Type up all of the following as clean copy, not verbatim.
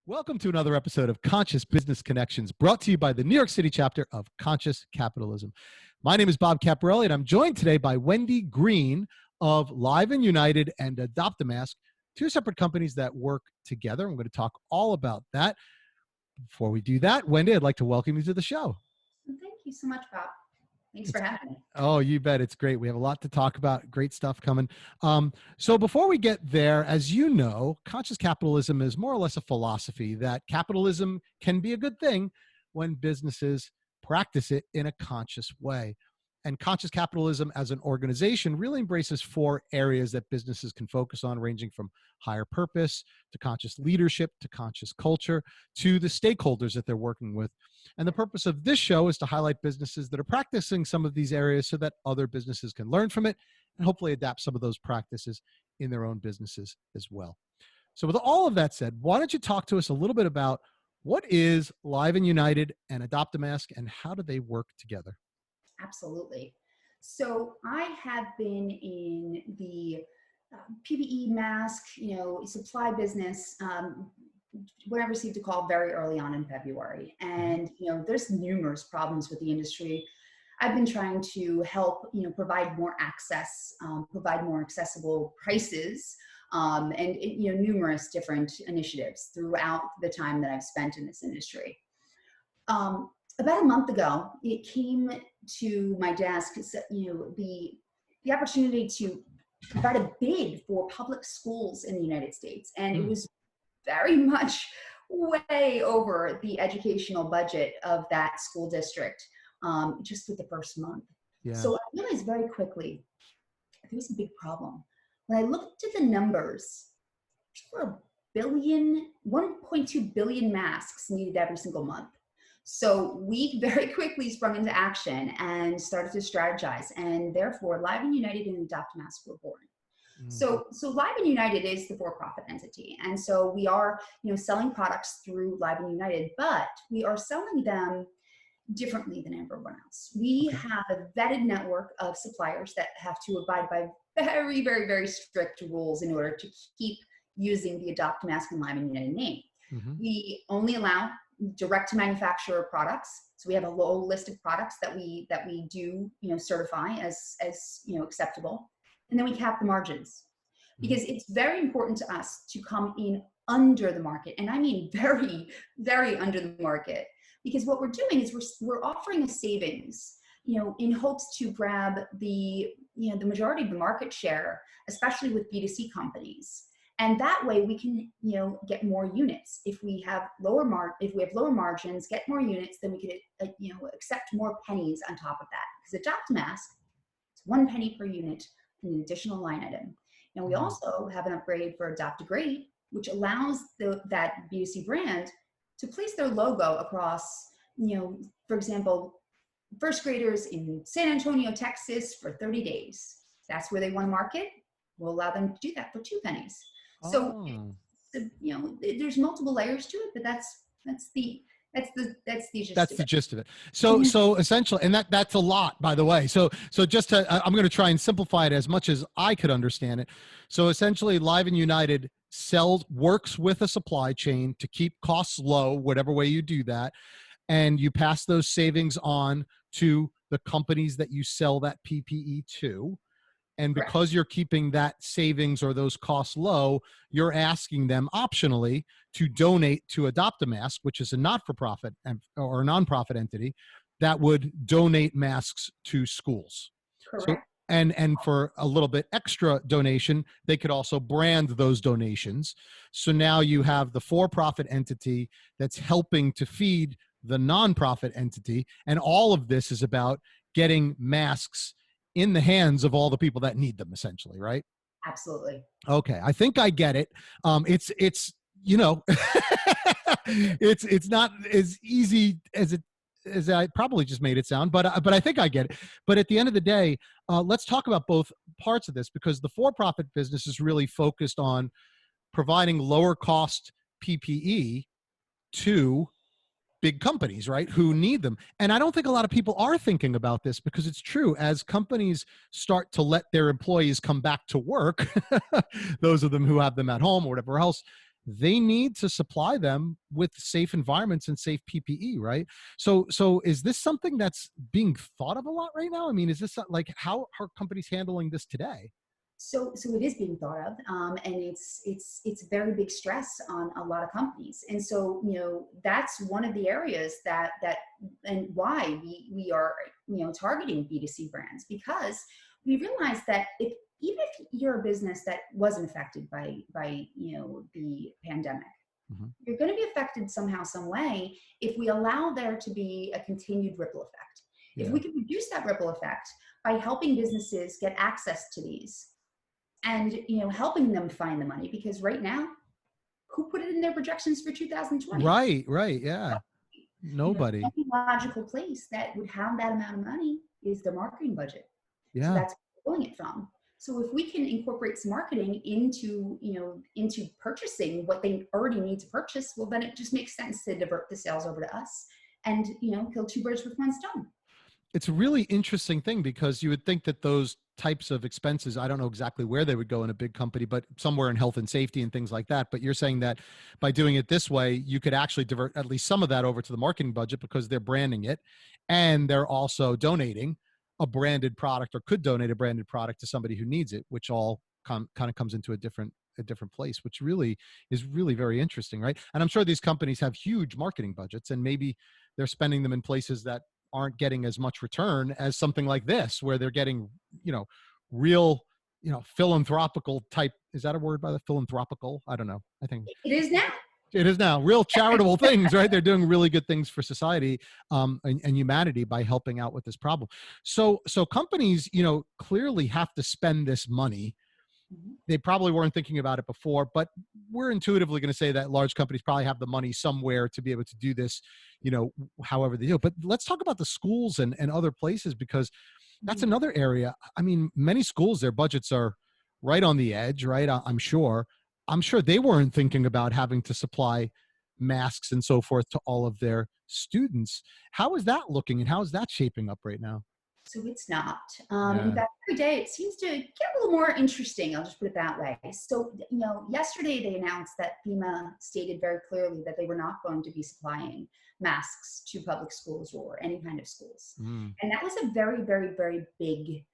Welcome to another episode of Conscious Business Connections, brought to you by the New York City chapter of Conscious Capitalism. My name is Bob Caporale, and I'm joined today by Wendy Green of Live&United and Adopt-A-Mask, two separate companies that work together. I'm going to talk all about that. Before we do that, Wendy, I'd like to welcome you to the show. Thank you so much, Bob. Thanks for having me. Oh, you bet. It's great. We have a lot to talk about. Great stuff coming. So before we get there, as you know, conscious capitalism is more or less a philosophy that capitalism can be a good thing when businesses practice it in a conscious way. And conscious capitalism as an organization really embraces four areas that businesses can focus on, ranging from higher purpose to conscious leadership to conscious culture to the stakeholders that they're working with. And the purpose of this show is to highlight businesses that are practicing some of these areas so that other businesses can learn from it and hopefully adapt some of those practices in their own businesses as well. So with all of that said, why don't you talk to us a little bit about what is Live&United and Adopt-A-Mask and how do they work together? Absolutely. So I have been in the PPE mask, supply business when I received a call very early on in February. And, there's numerous problems with the industry. I've been trying to help, provide more access, provide more accessible prices, and numerous different initiatives throughout the time that I've spent in this industry. About a month ago, it came to my desk, the opportunity to provide a bid for public schools in the United States. And it was very much way over the educational budget of that school district, just with the first month. Yeah. So I realized very quickly, there was a big problem. When I looked at the numbers, there were 1.2 billion masks needed every single month. So we very quickly sprung into action and started to strategize, and therefore Live&United and Adopt-A-Mask were born. So Live&United is the for-profit entity, and so we are, selling products through Live&United, but we are selling them differently than everyone else. We have a vetted network of suppliers that have to abide by very, very, very strict rules in order to keep using the Adopt-A-Mask and Live&United name. We only allow direct to manufacturer products. So we have a low list of products that we do, certify as acceptable. And then we cap the margins because it's very important to us to come in under the market. And I mean, very, very under the market, because what we're doing is we're offering a savings, in hopes to grab the majority of the market share, especially with B2C companies. And that way we can, get more units. If we have lower margins, get more units, then we can, accept more pennies on top of that. Because Adopt-A-Mask, it's 1 penny per unit, an additional line item. And we also have an upgrade for Adopt-A-Grade, which allows that B2C brand to place their logo across, for example, first graders in San Antonio, Texas for 30 days. That's where they want to market. We'll allow them to do that for 2 pennies. So, there's multiple layers to it, but that's the gist of it. So essentially, and that's a lot, by the way. So just I'm going to try and simplify it as much as I could understand it. So essentially, Live&United works with a supply chain to keep costs low, whatever way you do that, and you pass those savings on to the companies that you sell that PPE to. And because you're keeping that savings or those costs low, you're asking them optionally to donate to Adopt-A-Mask, which is a not-for-profit or a nonprofit entity that would donate masks to schools. Correct. So, and for a little bit extra donation, they could also brand those donations. So now you have the for-profit entity that's helping to feed the nonprofit entity. And all of this is about getting masks in the hands of all the people that need them, essentially, right? Absolutely. Okay, I think I get it. It's it's not as easy as I probably just made it sound, but I think I get it. But at the end of the day, let's talk about both parts of this, because the for-profit business is really focused on providing lower cost PPE to big companies, right, who need them. And I don't think a lot of people are thinking about this, because it's true. As companies start to let their employees come back to work, those of them who have them at home or whatever else, they need to supply them with safe environments and safe PPE, right? So is this something that's being thought of a lot right now? I mean, is this like, how are companies handling this today? So it is being thought of, and it's very big stress on a lot of companies. And so, that's one of the areas that and why we are, targeting B2C brands, because we realize that even if you're a business that wasn't affected by the pandemic, Mhm. you're going to be affected somehow, some way, if we allow there to be a continued ripple effect. If Yeah. we can reduce that ripple effect by helping businesses get access to these, and helping them find the money, because right now, who put it in their projections for 2020? Right, right. Yeah. The Nobody. only logical place that would have that amount of money is their marketing budget. So Yeah. that's where we're pulling it from. So if we can incorporate some marketing into purchasing what they already need to purchase, well, then it just makes sense to divert the sales over to us, and kill two birds with one stone. It's a really interesting thing, because you would think that those types of expenses, I don't know exactly where they would go in a big company, but somewhere in health and safety and things like that. But you're saying that by doing it this way, you could actually divert at least some of that over to the marketing budget, because they're branding it and they're also donating a branded product, or could donate a branded product to somebody who needs it, which all kind of comes into a different place, which really is really very interesting, right? And I'm sure these companies have huge marketing budgets, and maybe they're spending them in places that aren't getting as much return as something like this, where they're getting, real, philanthropical type. Is that a word, by the philanthropical? I don't know. I think It is now. it is now real charitable things, right? They're doing really good things for society, and humanity, by helping out with this problem. So companies, clearly have to spend this money. Mhm. They probably weren't thinking about it before, but we're intuitively going to say that large companies probably have the money somewhere to be able to do this, however they do. But let's talk about the schools and other places, because that's Mhm. another area. I mean, many schools, their budgets are right on the edge, right? I'm sure. I'm sure they weren't thinking about having to supply masks and so forth to all of their students. How is that looking, and how is that shaping up right now? So it's not. In Yeah. fact, every day it seems to get a little more interesting. I'll just put it that way. So, yesterday they announced that FEMA stated very clearly that they were not going to be supplying masks to public schools or any kind of schools. Mm, And that was a very, very, very big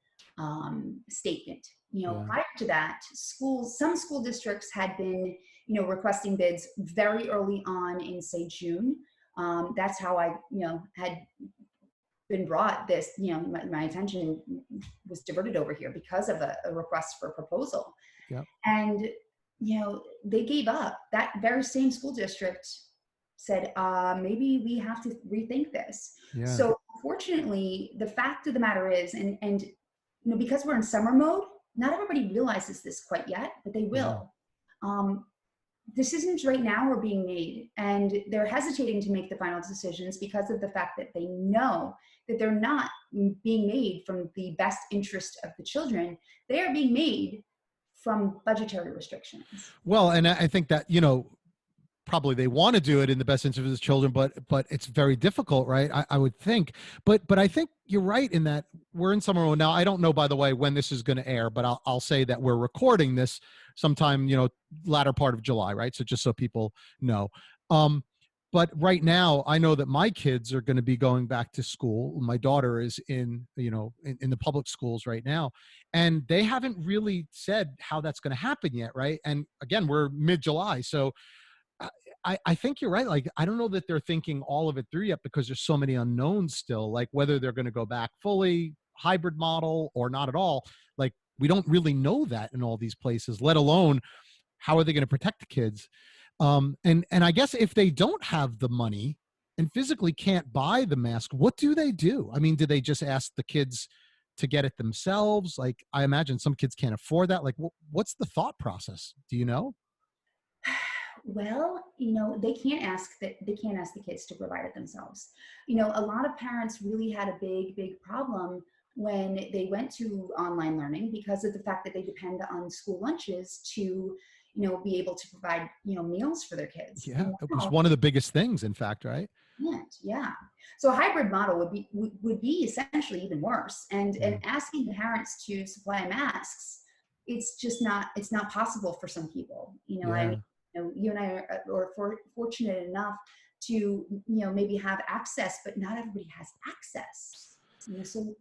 statement. yeah. Prior to that, some school districts had been, requesting bids very early on in, say, June. That's how I, had been brought this, my attention was diverted over here because of a request for a proposal. Yep. And, they gave up. That very same school district said, maybe we have to rethink this. Yeah. So fortunately, the fact of the matter is, and because we're in summer mode, not everybody realizes this quite yet, but they Yeah. will. Um, Decisions right now are being made, and they're hesitating to make the final decisions because of the fact that they know that they're not being made from the best interest of the children. They are being made from budgetary restrictions. Well, and I think that, probably they want to do it in the best interest of the children, but it's very difficult, right? I would think. But I think you're right in that we're in summer mode now. I don't know, by the way, when this is going to air, but I'll say that we're recording this sometime, latter part of July, right? So just so people know. But right now, I know that my kids are going to be going back to school. My daughter is in the public schools right now, and they haven't really said how that's going to happen yet, right? And again, we're mid-July, so I think you're right. Like, I don't know that they're thinking all of it through yet, because there's so many unknowns still, like whether they're going to go back fully hybrid model or not at all. Like, we don't really know that in all these places, let alone how are they going to protect the kids. And I guess if they don't have the money and physically can't buy the mask, what do they do? I mean, do they just ask the kids to get it themselves? Like, I imagine some kids can't afford that. Like, what's the thought process? Do you know? Well, they can't ask the kids to provide it themselves. A lot of parents really had a big, big problem when they went to online learning because of the fact that they depend on school lunches to, be able to provide, meals for their kids. Yeah, And it was now one of the biggest things, in fact, right? they can't. Yeah. So a hybrid model would be essentially even worse. And Yeah. asking the parents to supply masks, it's not possible for some people. Yeah. you and I are fortunate enough to, maybe have access, but not everybody has access. So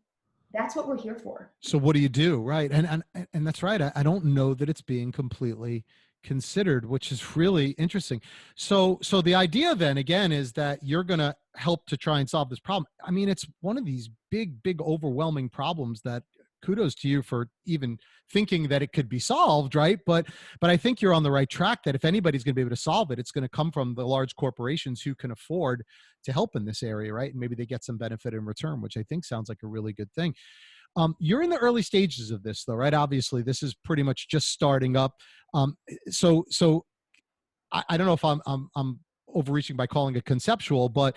that's what we're here for. So what do you do? Right. And that's right. I don't know that it's being completely considered, which is really interesting. So the idea then again is that you're going to help to try and solve this problem. I mean, it's one of these big overwhelming problems that kudos to you for even thinking that it could be solved, right? But I think you're on the right track, that if anybody's going to be able to solve it, it's going to come from the large corporations who can afford to help in this area, right? And maybe they get some benefit in return, which I think sounds like a really good thing. You're in the early stages of this, though, right? Obviously, this is pretty much just starting up. So I don't know if I'm overreaching by calling it conceptual, but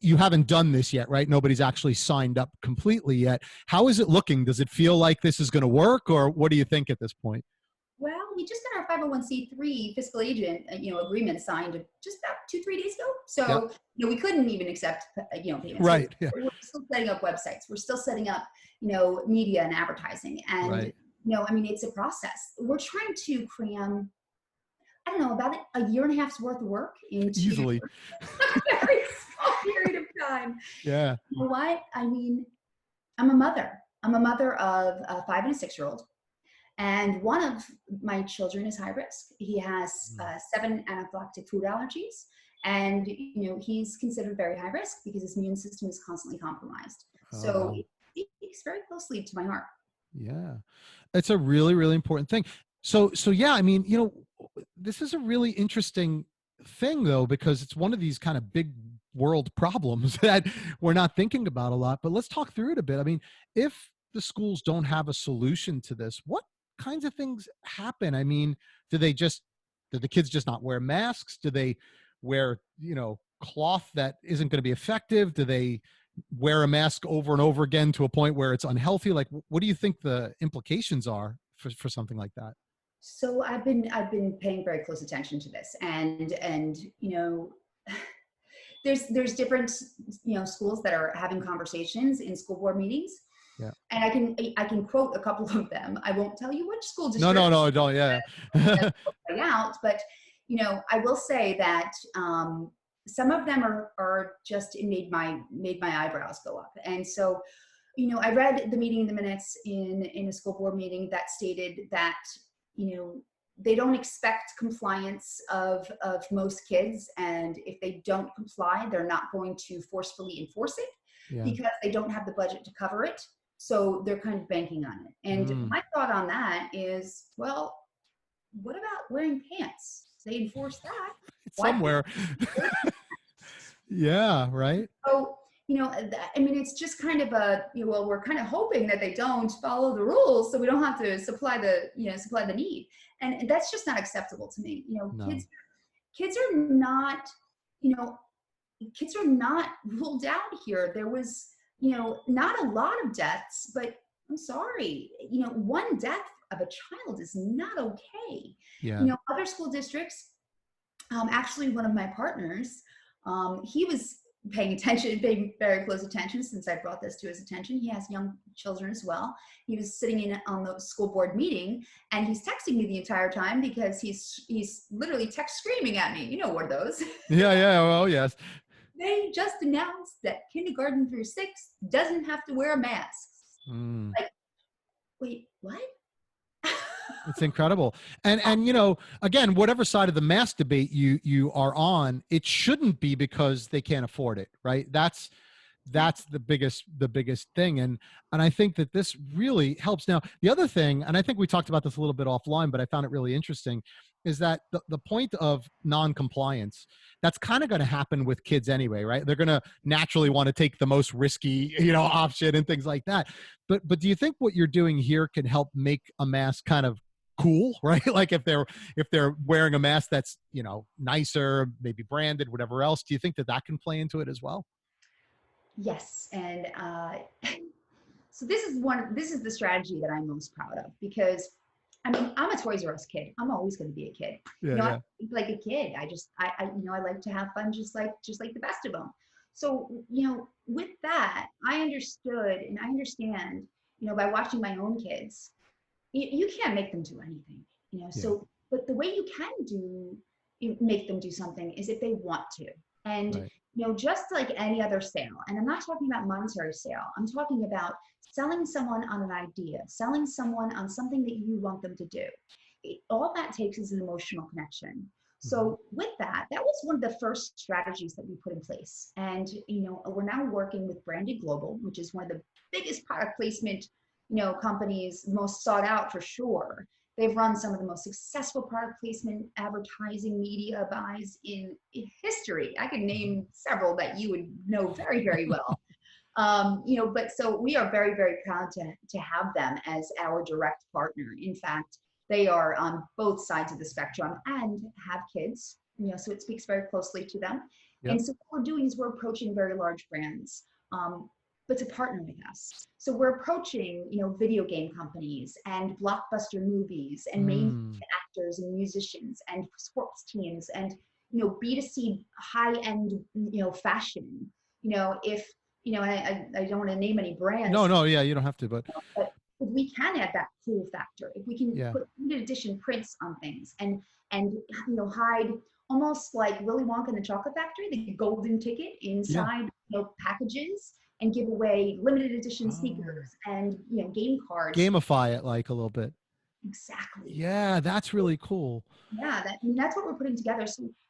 you haven't done this yet, right? Nobody's actually signed up completely yet. How is it looking? Does it feel like this is going to work, or what do you think at this point? Well, we just got our 501c3 fiscal agent, agreement signed just about 2-3 days ago. So, Yep. We couldn't even accept, payments. Right. So we're still setting up websites. We're still setting up, media and advertising. And, Right. It's a process. We're trying to cram, I don't know, about a year and a half's worth of work into Easily. a very small period of time. Yeah. You know what? I mean, I'm a mother. I'm a mother of a 5 and a 6-year-old. And one of my children is high risk. He has 7 anaphylactic food allergies. And, he's considered very high risk because his immune system is constantly compromised. So Wow. it speaks very closely to my heart. Yeah. It's a really, really important thing. So yeah, I mean, this is a really interesting thing though, because it's one of these kind of big world problems that we're not thinking about a lot, but let's talk through it a bit. I mean, if the schools don't have a solution to this, what kinds of things happen? I mean, do the kids just not wear masks? Do they wear, cloth that isn't going to be effective? Do they wear a mask over and over again to a point where it's unhealthy? Like, what do you think the implications are for something like that? So I've been paying very close attention to this, and there's different schools that are having conversations in school board meetings. Yeah. And I can quote a couple of them. I won't tell you which school No, district. no, don't. Yeah. Out, but I will say that some of them are just, it made my eyebrows go up. And so, I read the meeting, the minutes in a school board meeting that stated that they don't expect compliance of most kids, and if they don't comply, they're not going to forcefully enforce it because they don't have the budget to cover it. So they're kind of banking on it. And my thought on that is, well, what about wearing pants? They enforce that. Somewhere. Yeah, right. So, it's just kind of well, we're kind of hoping that they don't follow the rules so we don't have to supply the need. And that's just not acceptable to me. No. Kids are not, kids are not ruled out here. There was, not a lot of deaths, but I'm sorry, one death of a child is not okay. Yeah. Other school districts, actually one of my partners, he was paying very close attention since I brought this to his attention. He has young children as well. He was sitting in on the school board meeting, and he's texting me the entire time because he's literally text screaming at me. You know what are those? Yeah. Well, yes. They just announced that kindergarten through 6 doesn't have to wear masks. Like, wait, what? It's incredible. And again, whatever side of the mask debate you are on, it shouldn't be because they can't afford it, right? That's the biggest thing. And I think that this really helps. Now, the other thing, and I think we talked about this a little bit offline, but I found it really interesting, is that the point of non-compliance, that's kind of going to happen with kids anyway, right? They're going to naturally want to take the most risky, option and things like that. But do you think what you're doing here can help make a mask kind of cool, right? Like if they're wearing a mask that's, nicer, maybe branded, whatever else, do you think that can play into it as well? Yes. And so this is the strategy that I'm most proud of, because I'm a Toys R Us kid. I'm always going to be a kid. I think like a kid. I like to have fun just like the best of them. So, with that, I understood and I understand, by watching my own kids, you can't make them do anything, so, but the way you can do make them do something is if they want to. And Right. just like any other sale, and I'm not talking about monetary sale, I'm talking about selling someone on an idea, selling someone on something that you want them to do. All that takes is an emotional connection. Mhm. So with that, that was one of the first strategies that we put in place. And we're now working with Branded Global, which is one of the biggest product placement companies, most sought out for sure. They've run some of the most successful product placement advertising media buys in history. I could name several that you would know very, very well. But so we are very, very proud to have them as our direct partner. In fact, they are on both sides of the spectrum and have kids, so it speaks very closely to them. Yep. And so what we're doing is we're approaching very large brands, but to partner with us. So we're approaching, video game companies and blockbuster movies and main actors and musicians and sports teams and, B2C high-end, fashion. If, I don't want to name any brands. No, yeah, you don't have to, but If we can add that cool factor, if we can yeah. put limited edition prints on things and hide almost like Willy Wonka and the Chocolate Factory, the golden ticket inside packages, and give away limited edition sneakers and game cards. Gamify it like a little bit. Exactly. Yeah, that's really cool. Yeah, that's what we're putting together.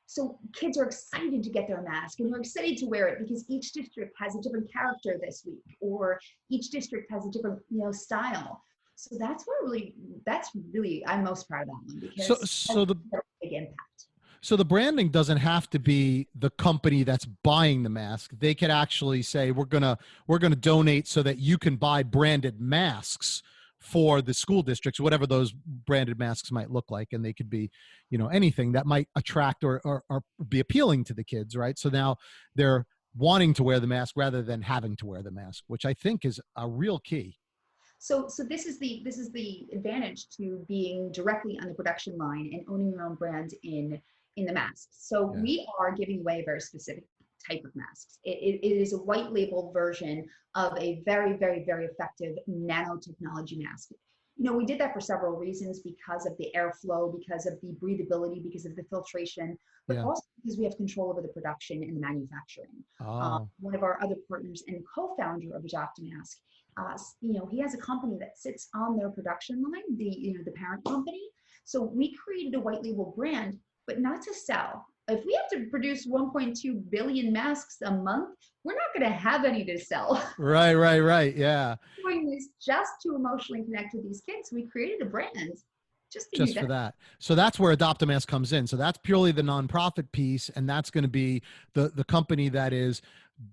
So kids are excited to get their mask and they're excited to wear it because each district has a different character this week, or each district has a different style. So that's really I'm most proud of that one because so the big impact. So the branding doesn't have to be the company that's buying the mask. They could actually say, we're gonna donate so that you can buy branded masks for the school districts, whatever those branded masks might look like. And they could be, anything that might attract or be appealing to the kids, right? So now they're wanting to wear the mask rather than having to wear the mask, which I think is a real key. So this is the advantage to being directly on the production line and owning your own brand in the masks. So we are giving away a very specific type of masks. It is a white label version of a very, very, very effective nanotechnology mask. We did that for several reasons, because of the airflow, because of the breathability, because of the filtration, but also because we have control over the production and the manufacturing. One of our other partners and co-founder of Adopt-A-Mask, he has a company that sits on their production line, the parent company. So we created a white label brand, but not to sell. If we have to produce 1.2 billion masks a month, we're not going to have any to sell. Right. Yeah. Doing this just to emotionally connect with these kids. We created a brand just for that. So that's where Adopt-A-Mask comes in. So that's purely the nonprofit piece, and that's going to be the company that is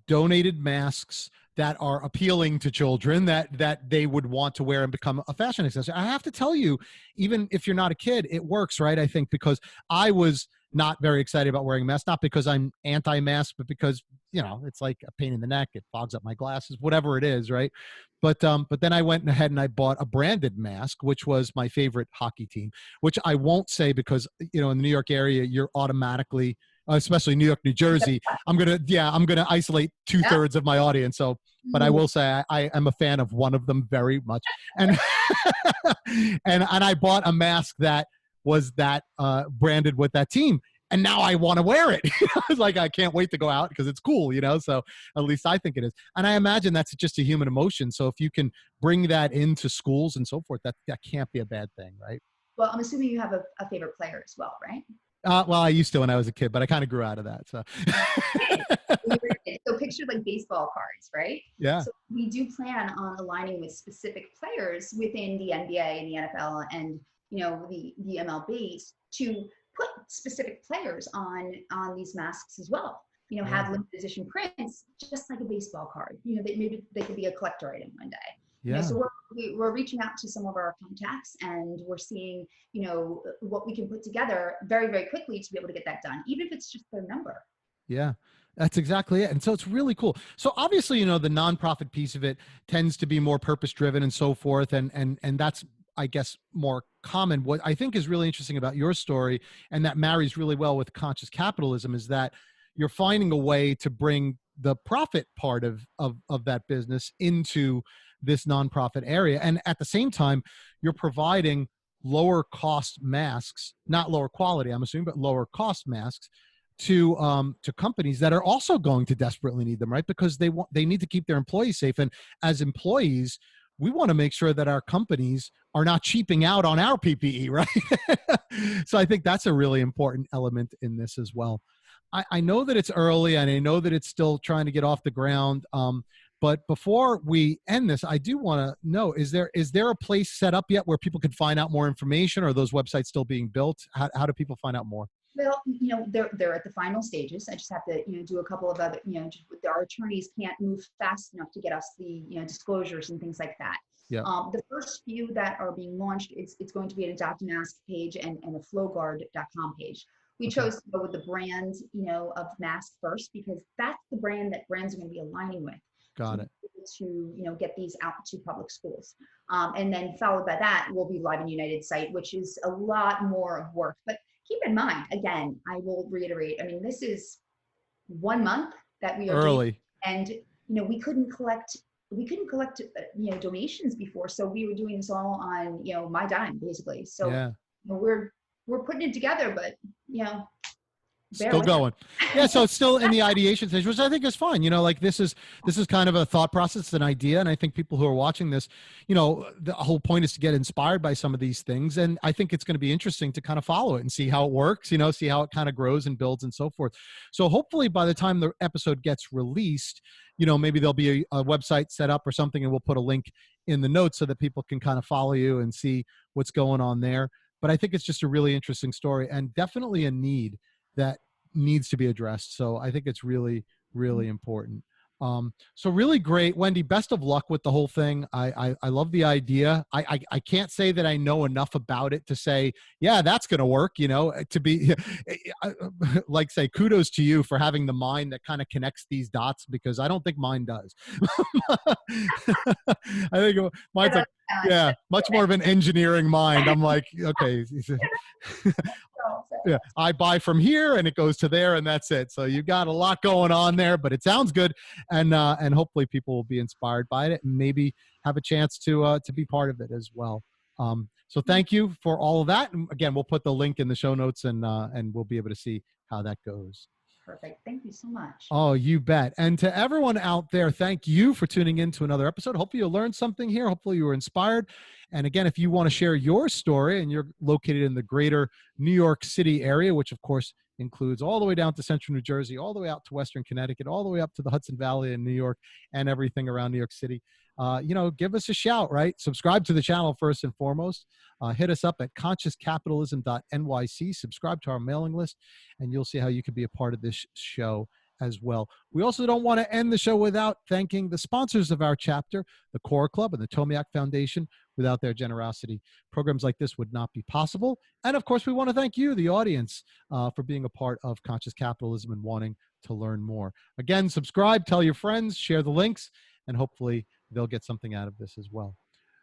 donated masks that are appealing to children that they would want to wear and become a fashion accessory. I have to tell you, even if you're not a kid, it works, right? I think because I was not very excited about wearing a mask, not because I'm anti-mask, but because, it's like a pain in the neck. It fogs up my glasses, whatever it is, right? But then I went ahead and I bought a branded mask, which was my favorite hockey team, which I won't say because, in the New York area, you're automatically, especially New York, New Jersey, I'm going to isolate 2/3 of my audience. So, but I will say I am a fan of one of them very much. And, and I bought a mask that was branded with that team. And now I want to wear it. I was like, I can't wait to go out because it's cool, so at least I think it is. And I imagine that's just a human emotion. So if you can bring that into schools and so forth, that can't be a bad thing, right? Well, I'm assuming you have a favorite player as well, right? Well, I used to when I was a kid, but I kind of grew out of that. So, so picture like baseball cards, right? Yeah. So we do plan on aligning with specific players within the NBA and the NFL and the MLB to put specific players on these masks as well. Have limited edition prints, just like a baseball card. Maybe they could be a collector item one day. Yeah. So we're reaching out to some of our contacts, and we're seeing what we can put together very, very quickly to be able to get that done, even if it's just their number. Yeah. That's exactly it. And so it's really cool. So obviously, the nonprofit piece of it tends to be more purpose driven and so forth. And that's, I guess, more common. What I think is really interesting about your story, and that marries really well with conscious capitalism, is that you're finding a way to bring the profit part of that business into this nonprofit area. And at the same time, you're providing lower cost masks, not lower quality, I'm assuming, but lower cost masks to companies that are also going to desperately need them, right? Because they need to keep their employees safe. And as employees, we want to make sure that our companies are not cheaping out on our PPE, right? So I think that's a really important element in this as well. I know that it's early and I know that it's still trying to get off the ground. But before we end this, I do want to know, is there a place set up yet where people can find out more information, or are those websites still being built? How do people find out more? Well, they're at the final stages. I just have to, do a couple of other, our attorneys can't move fast enough to get us the, disclosures and things like that. Yeah. The first few that are being launched, it's going to be an Adopt a Mask page and a flowguard.com page. We chose to go with the brand, of mask first, because that's the brand that brands are going to be aligning with. Got it. To get these out to public schools, and then followed by that will be Live&United site, which is a lot more of work. But keep in mind, again, I will reiterate. I mean, this is 1 month that we are early, and we couldn't collect donations before, so we were doing this all on my dime basically. So yeah. We're putting it together, but Still going. Yeah, so it's still in the ideation stage, which I think is fine. Like this is kind of a thought process, an idea, and I think people who are watching this, the whole point is to get inspired by some of these things, and I think it's going to be interesting to kind of follow it and see how it works, see how it kind of grows and builds and so forth. So hopefully by the time the episode gets released, maybe there'll be a website set up or something, and we'll put a link in the notes so that people can kind of follow you and see what's going on there. But I think it's just a really interesting story and definitely a need that needs to be addressed. So I think it's really, really important. So really great, Wendy. Best of luck with the whole thing. I love the idea. I can't say that I know enough about it to say, yeah, that's going to work. To be like, say, kudos to you for having the mind that kind of connects these dots, because I don't think mine does. I think mine's like, yeah, much more of an engineering mind. I'm like, okay. Yeah, I buy from here and it goes to there and that's it. So you got a lot going on there, but it sounds good, and hopefully people will be inspired by it and maybe have a chance to be part of it as well. So thank you for all of that. And again, we'll put the link in the show notes, and we'll be able to see how that goes. Perfect. Thank you so much. Oh, you bet. And to everyone out there, thank you for tuning in to another episode. Hopefully you learned something here. Hopefully you were inspired. And again, if you want to share your story and you're located in the greater New York City area, which of course includes all the way down to central New Jersey, all the way out to western Connecticut, all the way up to the Hudson Valley in New York and everything around New York City, give us a shout, right? Subscribe to the channel first and foremost. Hit us up at consciouscapitalism.nyc. Subscribe to our mailing list, and you'll see how you can be a part of this show as well. We also don't want to end the show without thanking the sponsors of our chapter, the Core Club and the Tomiak Foundation. Without their generosity, programs like this would not be possible. And of course, we want to thank you, the audience, for being a part of Conscious Capitalism and wanting to learn more. Again, subscribe, tell your friends, share the links, and hopefully they'll get something out of this as well.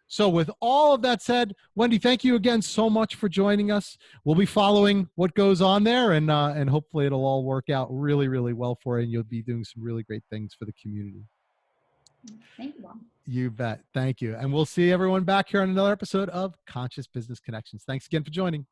So with all of that said, Wendy, thank you again so much for joining us. We'll be following what goes on there, and hopefully it'll all work out really, really well for you, and you'll be doing some really great things for the community. Thank you, Bob. You bet. Thank you. And we'll see everyone back here on another episode of Conscious Business Connections. Thanks again for joining.